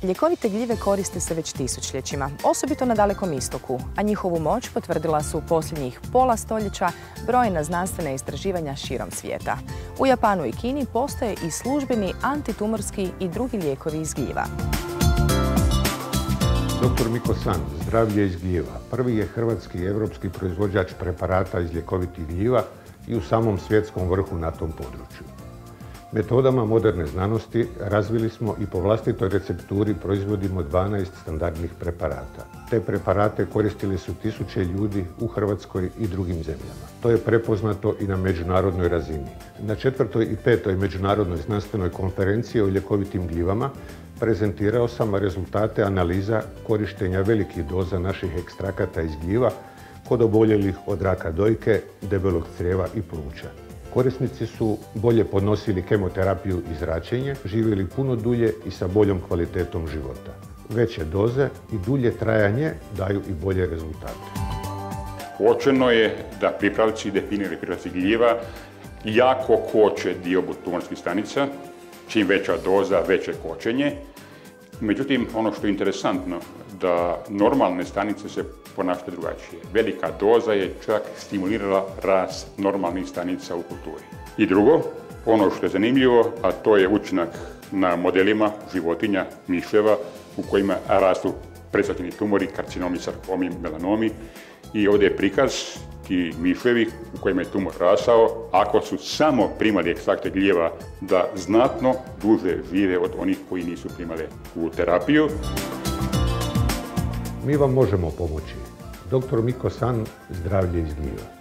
Ljekovite gljive koriste se već tisućljećima, osobito na Dalekom istoku, a njihovu moć potvrdila su posljednjih pola stoljeća brojna znanstvena istraživanja širom svijeta. U Japanu i Kini postoje i službeni antitumorski i drugi lijekovi iz gljiva. Dr. Miko San, zdravlje iz gljiva, prvi je hrvatski i evropski proizvođač preparata iz ljekovitih gljiva i u samom svjetskom vrhu na tom području. Metodama moderne znanosti razvili smo i po vlastitoj recepturi proizvodimo 12 standardnih preparata. Te preparate koristili su tisuće ljudi u Hrvatskoj i drugim zemljama. To je prepoznato i na međunarodnoj razini. Na 4. i 5. međunarodnoj znanstvenoj konferenciji o ljekovitim gljivama prezentirao sam rezultate analiza korištenja velikih doza naših ekstrakata iz gljiva kod oboljelih od raka dojke, debelog crijeva i pluća. Korisnici su bolje podnosili kemoterapiju i zračenje, živjeli puno dulje i sa boljom kvalitetom života. Veće doze i dulje trajanje daju i bolje rezultate. Uočeno je da pripravci definirani pripravci gljiva jako koče diobu tumorskih stanica, čim veća doza, veće kočenje. Međutim, ono što je interesantno, da normalne stanice se ponašaju drugačije. Velika doza je čak stimulirala rast normalnih stanica u kulturi. I drugo, ono što je zanimljivo, a to je učinak na modelima životinja, miševa, u kojima rastu presađeni tumori, karcinomi, sarkomi, melanomi. I ovdje je prikaz ti miševi u kojima je tumor rastao, ako su samo primali ekstrakte gljeva, da znatno duže žive od onih koji nisu primali u terapiju. Mi vam možemo pomoći. Dr. Miko San, zdravlje iz gljiva.